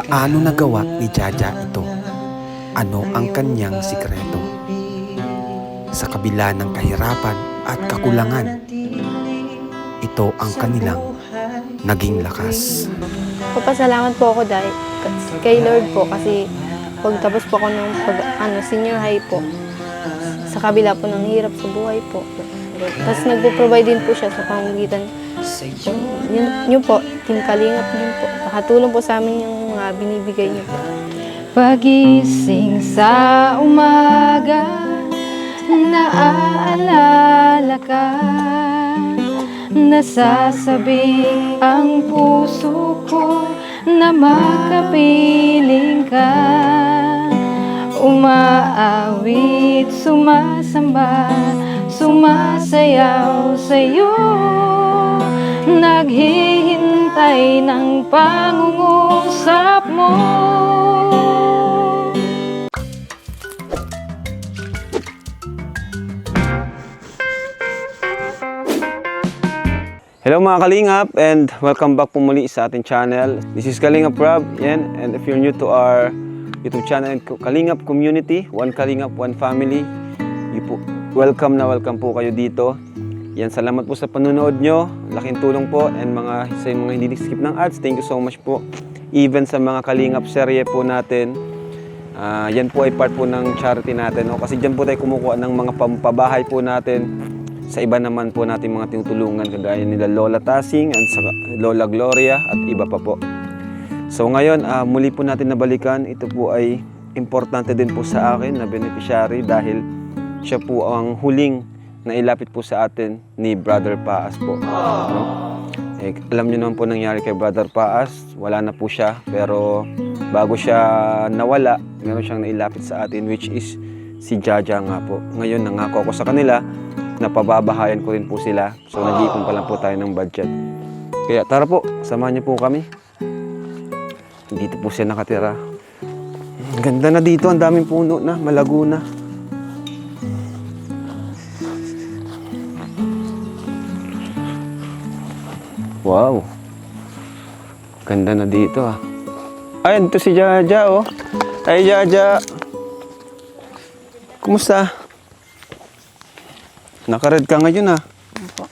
Paano nagawa ni Jaja ito? Ano ang kanyang sikreto? Sa kabila ng kahirapan at kakulangan, ito ang kanilang naging lakas. Papasalamat po ako dahil kay Lord po kasi pagtapos po ako ng senior high po, sa kabila po ng hirap sa buhay po. Tapos nagpo-provide din po siya sa pamamagitan. Yun po, Team Kalingap din po. Nakatulong po sa amin yung mga binibigay niyo po. Pagising sa umaga, naaalala ka. Nasasabing ang puso ko na makapiling ka. Umaawit, sumasamba, sumasayaw sa'yo. Naghihintay ng pangungusap mo. Hello mga Kalingap and welcome back po muli sa ating channel. This is Kalingap Rob yan, and if you're new to our YouTube channel, Kalingap Community, One Kalingap, One Family, welcome po kayo dito. Yan, salamat po sa panunood nyo, laking tulong po, and sa mga hindi skip ng ads, thank you so much po. Even sa mga Kalingap serye po natin, yan po ay part po ng charity natin, no? Kasi dyan po tayo kumukuha ng mga pampabahay po natin. Sa iba naman po natin mga tinutulungan kagaya nila Lola Tasing at Lola Gloria at iba pa po. So ngayon, muli po natin nabalikan. Ito po ay importante din po sa akin na beneficiary dahil siya po ang huling na ilapit po sa atin ni Brother Paas po. No? Alam niyo naman po nangyari kay Brother Paas. Wala na po siya, pero bago siya nawala, meron siyang nailapit sa atin, which is si Jaja nga po. Ngayon nangako ako sa kanila na pababahayan ko rin po sila. So nag-iipon pa lang po tayo ng budget. Kaya tara po, samahan niyo po kami. Dito po siya nakatira. Ang ganda na dito, ang daming puno na, malago na. Wow. Ganda na dito ah. Ay, ito si Jaja oh. Ay Jaja. Kumusta? Naka-red ka ngayon ah. Opo.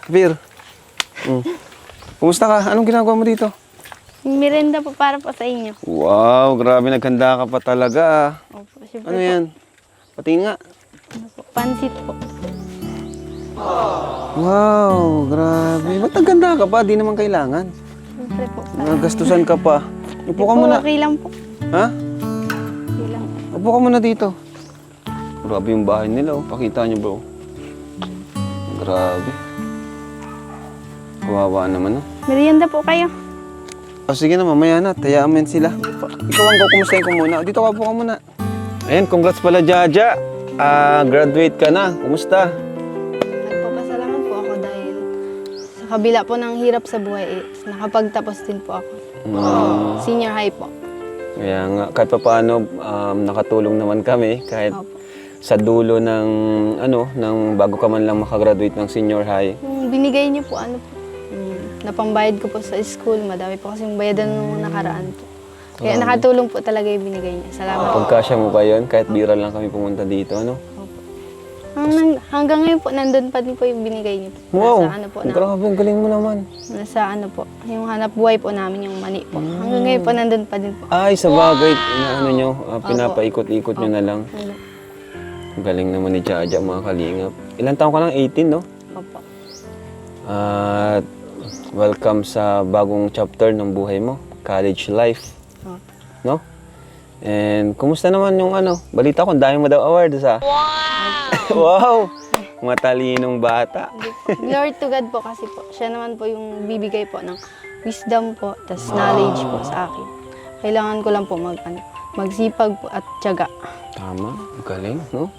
Vir. Kumusta ka? Anong ginagawa mo dito? Merenda po para po sa inyo. Wow, grabe, naghanda ka pa talaga ah. Opo, syempre Ano po. yan? Patingin nga. Ano po, pansit po. Wow, grabe. Ba't naghanda ka pa? Di naman kailangan. Syempre po. Nagastusan ka pa. Upo ka muna. Okay lang po. Ha? Okay lang. Upo ka muna dito. Grabe yung bahay nila oh. Pakita niyo bro. Grabe. Kawawa naman oh. Merienda po kayo. O sige na, mamaya na. Tayaan mo yan sila. Ikaw ang kukumustahin ko muna. Dito ka po ka muna. Ayan, congrats pala Jaja. Graduate ka na. Kumusta? Nagpapasalamat po ako dahil sa kabila po ng hirap sa buhay, nakapagtapos din po ako. Senior high po. Kaya nga, kahit pa paano, nakatulong naman kami. Kahit Opo. sa dulo ng, ng bago ka man lang makagraduate ng senior high. Yung binigay niyo po, napambayad ko po sa school. Madami po kasing bayadan nung nakaraan po. Kaya nakatulong po talaga yung binigay niya. Salamat po. Pagkasya mo pa yun, kahit bira lang kami pumunta dito, ano? Opo. Hanggang ngayon po, nandun pa din po yung binigay niyo. Wow! Nasa ano po, Grabe, ang galing mo naman. nasa ano po, yung hanap buhay po namin, yung mani po. Hanggang ngayon po, nandun pa din po. Ay, sa bagay, pinapaikot-ikot nyo na lang. Nandun. Galing naman ni Jaja, mga kalingap. Ilan taon ka lang? 18, no? Opo. At welcome sa bagong chapter ng buhay mo, college life. Opo. No? And kumusta naman yung balita ko, ang dami mo daw awards ha? Wow! Wow! Matalinong bata. Glory to God po kasi po, siya naman po yung bibigay po ng wisdom po, tas knowledge po sa akin. Kailangan ko lang po magsipag po at tiyaga. Tama, galing, no?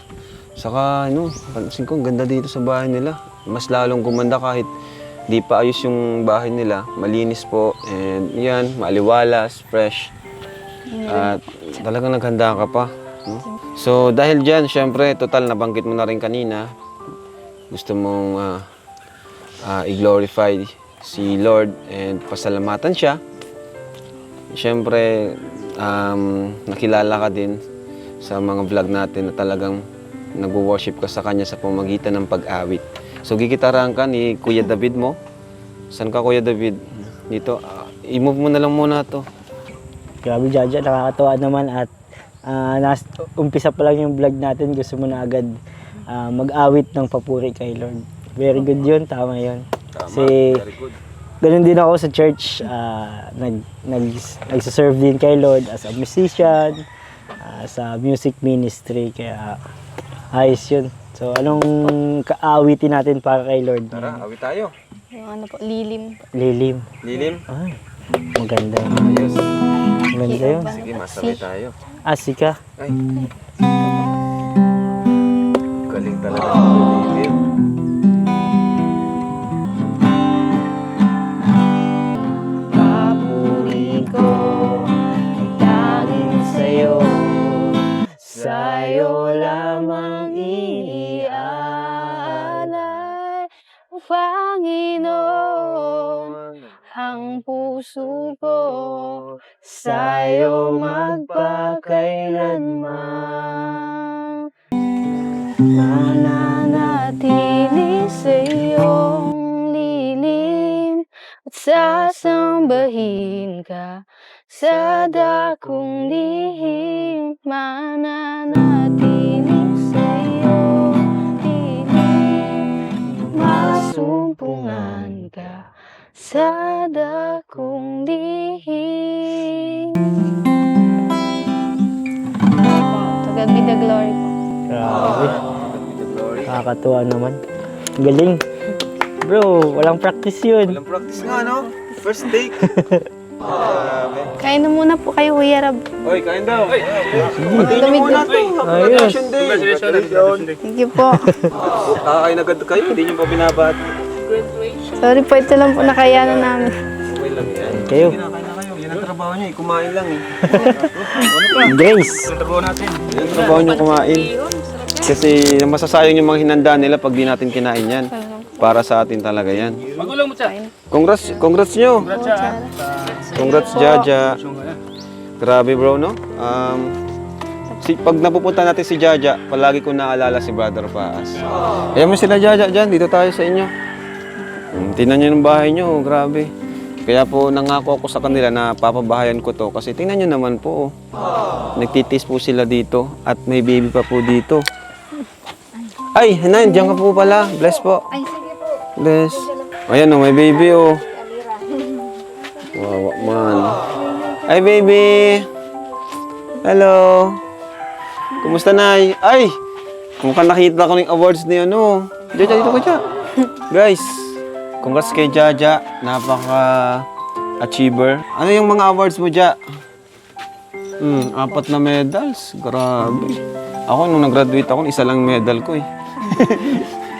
Saka, pansin ko, ang ganda dito sa bahay nila. Mas lalong gumanda kahit di pa ayos yung bahay nila. Malinis po, and yan, maaliwalas, fresh. At talagang naghanda ka pa. No? So, dahil dyan, syempre, total, nabanggit mo na rin kanina, gusto mong i-glorify si Lord and pasalamatan siya. syempre, nakilala ka din sa mga vlog natin na talagang nag-worship ka sa Kanya sa pamagitan ng pag-awit. So, gigitarahan ka ni Kuya David mo. Saan ka, Kuya David? Dito. I-move mo na lang muna to. Grabe, Jaja, nakakatawa naman at umpisa pa lang yung vlog natin, gusto mo na agad mag-awit ng papuri kay Lord. Very good yun, tama yun. Kasi ganun din ako sa church, nagsiserve din kay Lord as a musician, sa music ministry, kaya ayos yun. So anong kaawitin natin para kay Lord? Tara, awit tayo. Yung ano po, lilim. Lilim. Lilim. Ay, maganda yun. Ayos. Maganda yun. Sige, masabay tayo. Asika. Ay. Galing talaga ng lilim. Papuri ko ay tanging sa'yo, sa'yo lamang iniaalay. Panginoon, ang puso ko sa'yo magpakailanman. Mananatili sa iyong lilim at sasambahin ka sa dakong lihim. Mananatili sa iyong lilim, masumpungan ka sa dakong lihim. To God be the glory po. Grabe. Nakakatuwa naman. Galing. Bro, walang practice yun. Walang practice nga, no? First take. Grabe. Kain na muna po kayo, Kuya Rab. Oy, kain daw. Lamig Muna na. to. Ayos. Congratulations day. Thank you po. Kakain agad kayo, hindi nyo pa binabat. Sorry po, ito lang po nakayanan namin. Okay lang yan. Kayo. Sige na, kain na kayo. Yan ang trabaho nyo, kumain lang eh. Grace. Yan ang trabaho nyo, kumain. Kasi masasayang yung mga hinanda nila pag di natin kinain yan. Para sa atin talaga yan. Congrats nyo. Congrats, Jaja. Grabe bro, no? Pag napupunta natin si Jaja, palagi ko naalala si Brother Paas. Ayan mo sila Jaja dyan, dito tayo sa inyo. Tingnan nyo yung bahay nyo, grabe. Kaya po nangako ako sa kanila na papabahayan ko to kasi tingnan nyo naman po. Nagtitis po sila dito at may baby pa po dito. Ay, Hanan, diyan ka po pala. Bless po. Ay, sige po. Bless. Ayan o, may baby o. Wawa man. Ay, baby. Hello. Kumusta, Nay? Ay! Mukhang nakita ko ng awards niya, ano. Jaja, dito ka, Jaja. Guys, congrats kay Jaja. Napaka-achiever. Ano yung mga awards mo, Ja? 4 na medals. Grabe. Ako, nung nag-graduate ako, isa lang medal ko eh.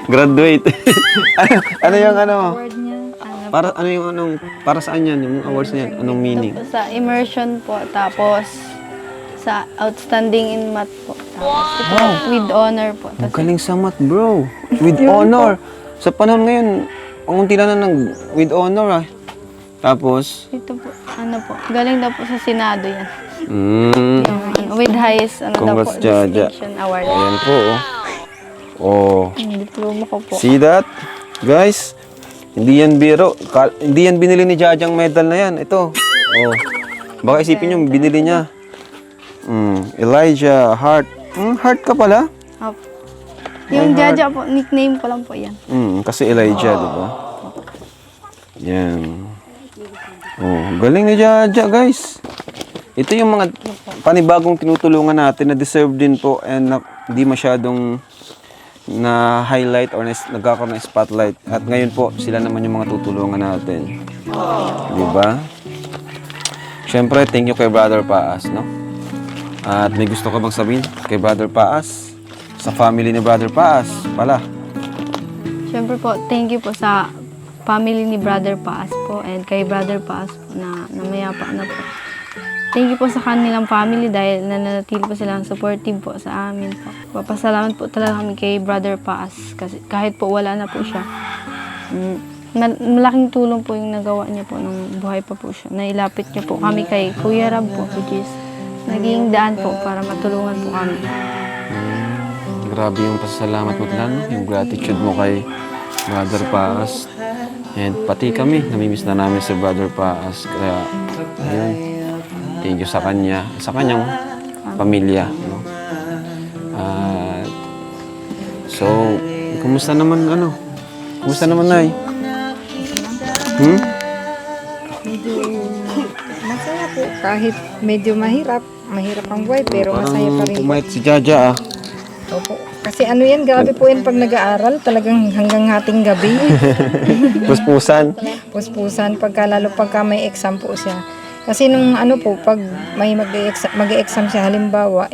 Graduate. ano yung ano? Award niya. Ano Para ano yung anong para saan yan yung awards na yan? Anong meaning? po, sa immersion po, tapos sa outstanding in math po. Tapos ito po, with honor po. Ang Tapos galing sa math, bro. With honor. Sa panahon ngayon, ang unti lang na with honor ah. Tapos, ito po, ano po, galing daw po sa Senado yan. mm, Yung, ano, with highest, ano daw po, Congrats, Jaja. distinction award. ayan po oh. Oh, Diploma ko po. see that? Guys, hindi yan biro. Hindi yan binili ni Jajang medal na yan. Ito. Oh. Baka isipin nyo, binili niya. Elijah, Heart. Heart ka pala? Opo. Yung Jaja po, nickname ko lang po yan. Kasi Elijah, di ba? Yan. Oh, galing ni Jaja, guys. Ito yung mga panibagong tinutulungan natin na deserve din po and hindi masyadong na-highlight or nagkakaroon ng spotlight. At ngayon po, sila naman yung mga tutulungan natin. Di ba? Siyempre, thank you kay Brother Paas, no? At may gusto ka bang sabihin kay Brother Paas? Sa family ni Brother Paas pala. Siyempre po, thank you po sa family ni Brother Paas po and kay Brother Paas po na mayapa na po. Thank you po sa kanilang family dahil nananatili po silang supportive po sa amin po. Papasalamat po talaga kami kay Brother Paas kasi kahit po wala na po siya. malaking tulong po yung nagawa niya po ng buhay pa po siya. Nailapit niya po kami kay Kuya Rab po, which is naging daan po para matulungan po kami. Grabe yung pasasalamat mo talaga, yung gratitude mo kay Brother Paas. And pati kami, namimiss na namin si Brother Paas. Kaya, ayun, thank you sa kanya, sa kanyang pamilya. No? So, kumusta naman, Kumusta naman, Nay? Masaya po. Kahit medyo mahirap ang buhay, pero masaya pa rin. Pumayat si Jaja, Opo. Kasi ano yan, grabe po yan pag nag-aaral, talagang hanggang hating gabi. Puspusan. Puspusan, lalo pagka may exam po siya. Kasi nung pag may mag-exam siya, halimbawa,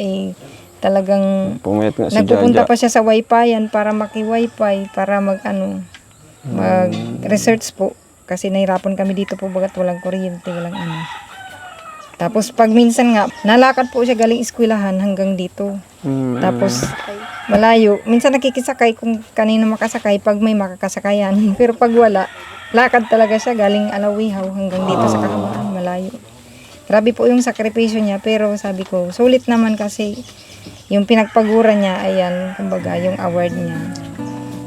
talagang Pumayat nga si nagpupunta Jaja. pa siya sa wifi-yan para maki-wifi, para mag-research po. Kasi nahirapan kami dito po bagat walang kuryente, walang Tapos pag minsan nga, nalakad po siya galing eskwelahan hanggang dito. Tapos malayo. Minsan nakikisakay kung kanino makasakay pag may makakasakayan. Pero pag wala, lakad talaga siya galing Alawihaw hanggang dito sa Kahawaran, malayo. Grabe po yung sakripisyo niya, pero sabi ko, sulit naman kasi yung pinagpagura niya, ayan, kumbaga, yung award niya.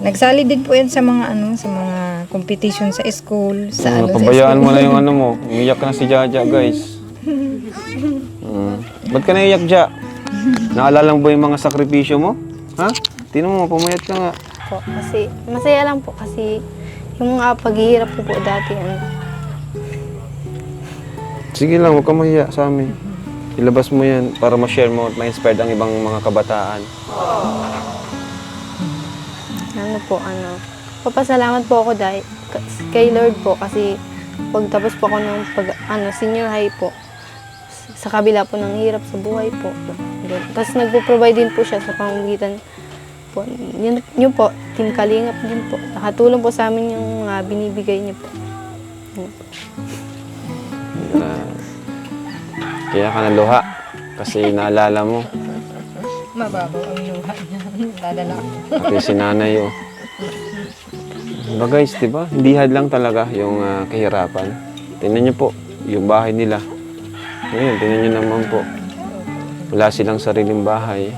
Nagsali din po yan sa mga sa mga competition sa school, sa Pabayaan mo na yung mo. Umiyak na si Jaja, guys. Ba't ka naiyak, Ja? Naalala mo ba yung mga sakripisyo mo? Ha? Tingnan mo, pumayat ka nga. Po, kasi masaya lang po kasi yung mga paghihirap ko po dati, Sige lang, huwag ka mahiya sa amin. Ilabas mo yan para ma-share mo at ma-inspired ang ibang mga kabataan. papasalamat po ako dahil kay Lord po kasi pagtapos po ako ng senior high po, sa kabila po ng hirap sa buhay po. Tapos nagpo-provide din po siya sa pamamagitan po. Yun po, Team Kalingap din po. Nakatulong po sa amin yung mga binibigay niya po. Kaya ka naluha kasi naalala mo. Mababaw ang luha niya. Dadala ko. Pati si nanay, oh. Diba guys, diba? Hindi hadlang talaga yung kahirapan. Tingnan niyo po, yung bahay nila. Ngayon, tingnan niyo naman po. Wala silang sariling bahay.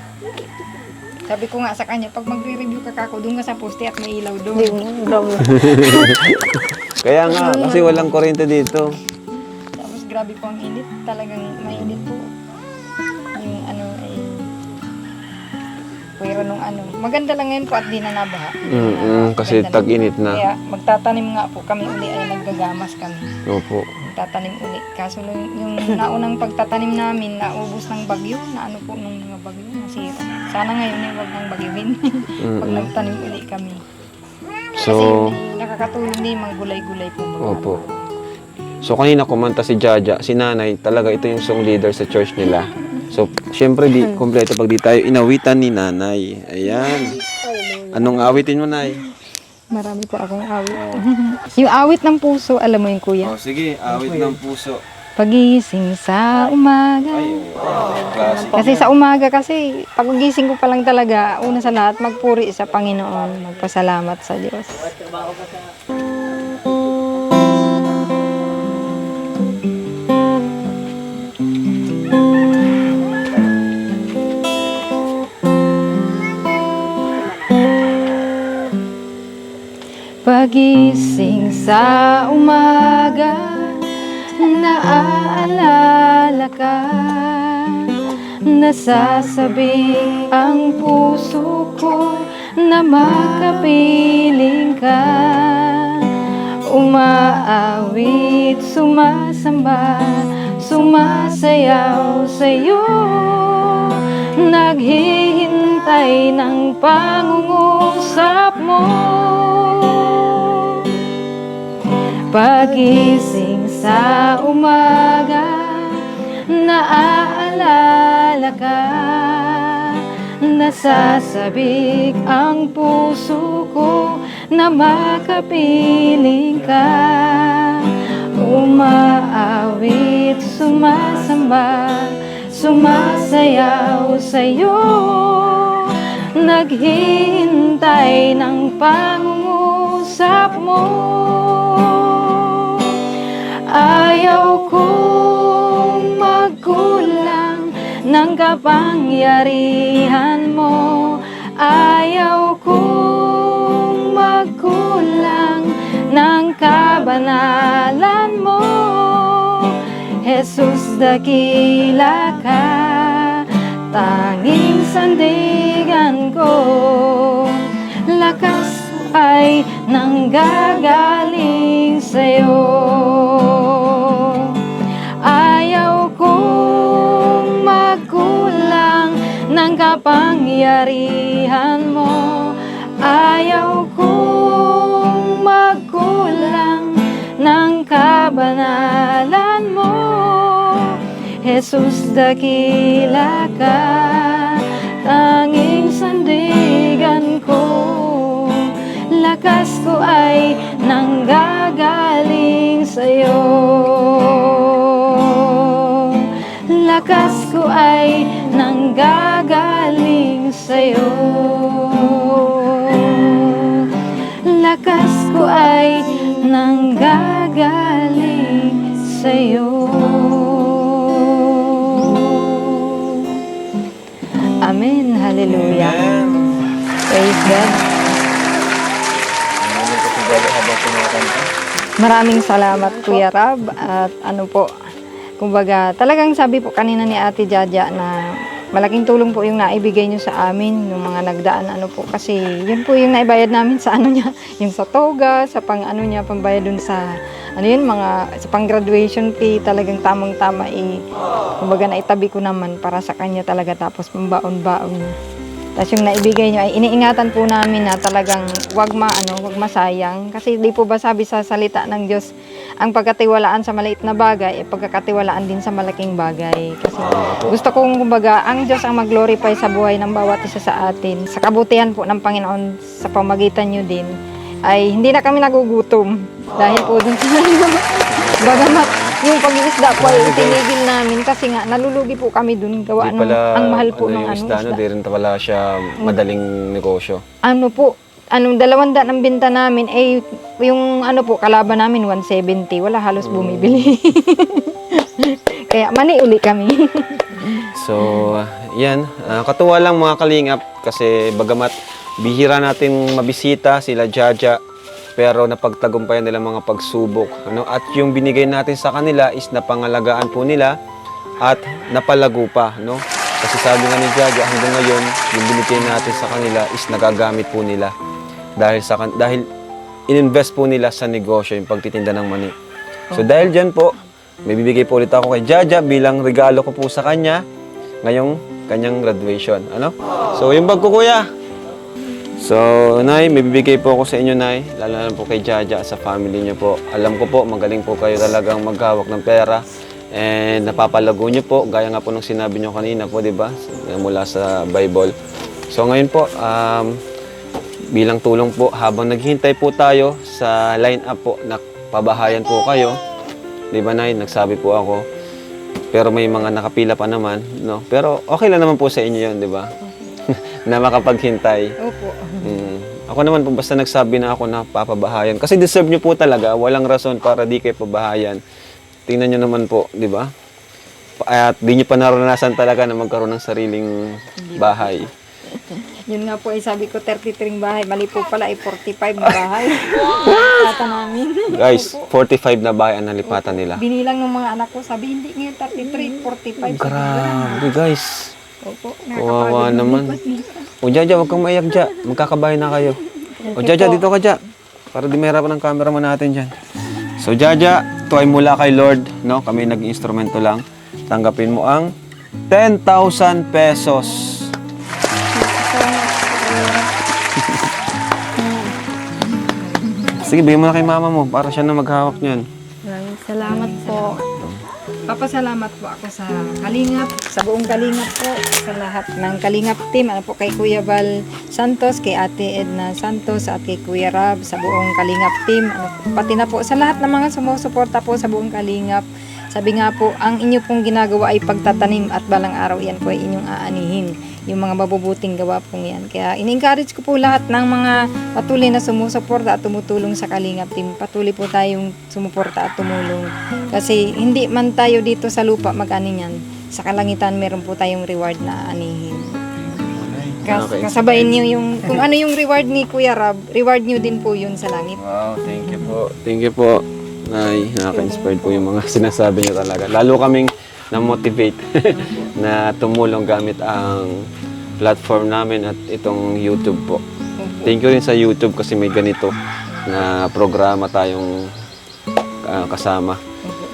Sabi ko nga sa kanya, pag magre-review ka kako, doon ka sa poste at may ilaw doon. Kaya nga, kasi walang kuryente dito. Tapos grabe po ang init. Talagang mainit po. Yung pero nung maganda lang ngayon po at di na nabaha. Kasi Maganda tag-init na. Kaya magtatanim nga po kami uli ay naggagamas kami. Opo. Magtatanim uli. Kaso yung naunang pagtatanim namin, naubos ng bagyo, nung mga bagyo, nasira. Sana ngayon ay wag nang bagyuhin. Pag nagtanim uli kami. So, Kasi nakakatulong din mga gulay-gulay po. opo. So kanina kumanta si Jaja, si nanay, talaga ito yung song leader sa church nila. So, syempre di kompleto pag di tayo inawitan ni nanay. Ayan. Anong awitin mo, nay? Marami po akong awit. Yung awit ng puso, alam mo yung kuya? Oh, sige, awit ng puso. Pagising sa umaga. Classic. Kasi sa umaga kasi, pagising ko pa lang talaga, una sa lahat, magpuri sa Panginoon, magpasalamat sa Diyos. Pagising sa umaga, naaalala ka, nasasabi ang puso ko na makapiling ka. Umaawit, sumasamba, sumasayaw sa'yo, naghihintay ng pangungusap mo. Pagising sa umaga, naaalala ka, nasasabik ang puso ko na makapiling ka. Umaawit, sumasamba, sumasayaw sa'yo, naghihintay ng pangungusap kausap mo. Ayaw kong magkulang ng kapangyarihan mo. Ayaw kong magkulang ng kabanalan mo. Jesus, dakila ka, tanging sandigan ko. Lakas ay nanggagaling sa'yo. Ayaw kong magkulang ng kapangyarihan mo. Ayaw kong magkulang ng kabanalan mo. Jesus, dakila ka, tanging sandigan ko. Lakas ko ay nanggagaling sa'yo. Lakas ko ay nanggagaling sa'yo. Lakas ko ay nanggagaling sa'yo. Amen. Hallelujah. Praise God. Maraming salamat, Kuya Rab. At ano po, kumbaga, talagang sabi po kanina ni Ate Jaja na malaking tulong po yung naibigay nyo sa amin, yung mga nagdaan ano po. Kasi yun po yung naibayad namin sa ano niya, yung sa toga, sa pang ano niya, pambayad dun sa, ano yun, mga, sa pang graduation fee, talagang tamang-tama kumbaga naitabi ko naman para sa kanya talaga, tapos pambaon-baon niya. Tapos yung naibigay nyo ay iniingatan po namin na talagang wag masayang. Kasi di po ba sabi sa salita ng Diyos, ang pagkatiwalaan sa maliit na bagay, pagkakatiwalaan din sa malaking bagay. Kasi gusto kong kumbaga, ang Diyos ang mag-glorify sa buhay ng bawat isa sa atin. Sa kabutihan po ng Panginoon sa pamagitan nyo din, ay hindi na kami nagugutom. Dahil po dun sa bagamat yung pag-iisda po ay itinigil namin kasi nga nalulugi po kami dun gawa Di nung pala, ang mahal po ano, ng yung isda, isda. di rin pala siya madaling negosyo. Ano po, 200 ang binta namin, yung ano po, kalaban namin 170, wala halos bumibili. Kaya mani uli kami. So, yan. Katuwa lang mga kalingap kasi bagamat bihira natin mabisita sila Jaja, pero napagtagumpayan nila mga pagsubok. Ano? At yung binigay natin sa kanila is napangalagaan po nila at napalago pa. No? Kasi sabi nga ni Jaja, hanggang ngayon, yung binigay natin sa kanila is nagagamit po nila. Dahil in-invest po nila sa negosyo, yung pagtitinda ng mani. So dahil dyan po, may bibigay po ulit ako kay Jaja bilang regalo ko po sa kanya ngayong kanyang graduation. Ano? So yung bag ko, kuya. So, Nay, may bibigay po ako sa inyo, Nay. Lalo na po kay Jaja sa family niyo po. Alam ko po, magaling po kayo talagang maghawak ng pera. And napapalago niyo po, gaya nga po nung sinabi niyo kanina po, di ba? Mula sa Bible. So, ngayon po, bilang tulong po, habang naghihintay po tayo sa line-up po, pabahayan po kayo. Di ba, Nay? Nagsabi po ako. Pero may mga nakapila pa naman, no? Pero okay lang naman po sa inyo yun, di ba? Na makapaghintay. Opo. Ako naman po, basta nagsabi na ako na papabahayan. Kasi deserve nyo po talaga, walang rason para di kayo pabahayan. Tingnan nyo naman po, di ba? At di nyo pa naranasan talaga na magkaroon ng sariling bahay. Yun nga po ay sabi ko 33 bahay, mali po pala ay 45 na bahay. Kata namin. Guys, 45 na bahay ang nalipatan nila. Binilang ng mga anak ko, sabi hindi ngayon 33, 45. Grabe guys. Opo, Kawawa naman. O Jaja, huwag kang maiyak, Ja. Magkakabahay na kayo. O Jaja, dito ka, Ja. Para di mahirapan ng cameraman natin dyan. So Jaja, ito ay mula kay Lord. No? Kami nag-instrumento lang. Tanggapin mo ang 10,000 pesos. Sige, bigyan mo na kay mama mo para siya na maghawak niyan. Maraming salamat po. Papasalamat po ako sa Kalingap, sa buong Kalingap po, sa lahat ng Kalingap team. Ano po kay Kuya Val Santos, kay Ate Edna Santos, at kay Kuya Rab, sa buong Kalingap team. Ano po, pati na po sa lahat ng mga sumusuporta po sa buong Kalingap. Sabi nga po, ang inyo pong ginagawa ay pagtatanim at balang araw yan po ay inyong aanihin. Yung mga mabubuting gawa pong yan. Kaya in-encourage ko po lahat ng mga patuloy na sumusuporta at tumutulong sa Kalingap Team. Patuloy po tayong sumuporta at tumulong. Kasi hindi man tayo dito sa lupa mag-ani yan. Sa kalangitan meron po tayong reward na aanihin. Kasabayin niyo yung, kung ano yung reward ni Kuya Rab, reward niyo din po yun sa langit. Wow, thank you po. Thank you po. Nay, nakaka-inspired po yung mga sinasabi niyo talaga. Lalo kaming na-motivate na tumulong gamit ang platform namin at itong YouTube po. Thank you rin sa YouTube kasi may ganito na programa tayong kasama.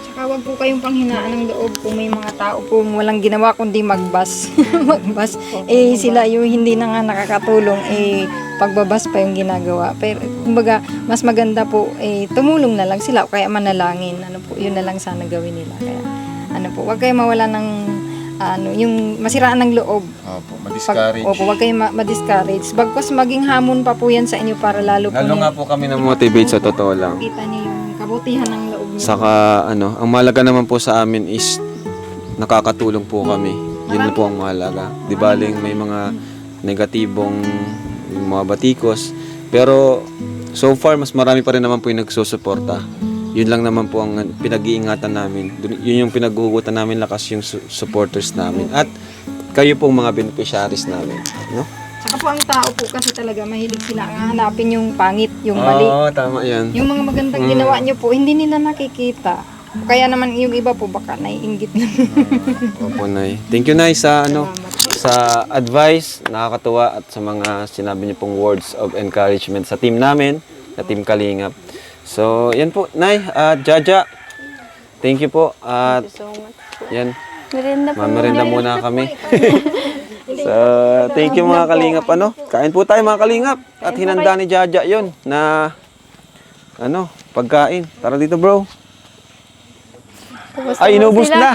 Tsaka wag po kayong panghinaan ng loob kung may mga tao po walang ginawa kundi magbas. Magbas. Eh sila yung hindi na nga nakakatulong, pagbabas pa yung ginagawa. Pero kumbaga, mas maganda po, tumulong na lang sila o kaya manalangin. Ano po, yun na lang sana gawin nila. Kaya, ano po, wag kayo mawala ng, yung masiraan ng loob. Opo, ma-discourage. Opo, wag kayo ma-discourage. Bagkos maging hamon pa po yan sa inyo para lalo po Lalo nga po kami na-motivate sa totoo lang. kita niyo yung kabutihan ng loob niyo. Saka ang mahalaga naman po sa amin is nakakatulong po kami. Yun na po ang mahalaga. Di baling may mga negatibong yung mga batikos. Pero so far, mas marami pa rin naman po yung nagsusuporta. Yun lang naman po ang pinag-iingatan namin. Yun yung pinag-uugutan namin lakas yung supporters namin. At kayo pong mga beneficiaries namin. No? Saka po ang tao po kasi talaga mahilig sila ang hanapin yung pangit, yung mali. Oo, tama yan. Yung mga magandang ginawa nyo po, hindi nila nakikita. Kaya naman yung iba po baka naiinggit lang. Opo, Nay. Thank you, Nay, sa sa advice, nakakatuwa at sa mga sinabi niyo pong words of encouragement sa team namin, sa Team Kalingap. So, yan po, Nay, Jaja. Thank you po. At Thank you so much po. yan, Merienda po. mamerenda muna kami. So, thank you mga Kalingap. Kain po tayo mga Kalingap. At hinanda ni Jaja yon na pagkain. Tara dito, bro. Tapos Ay, naman inubos sila. na.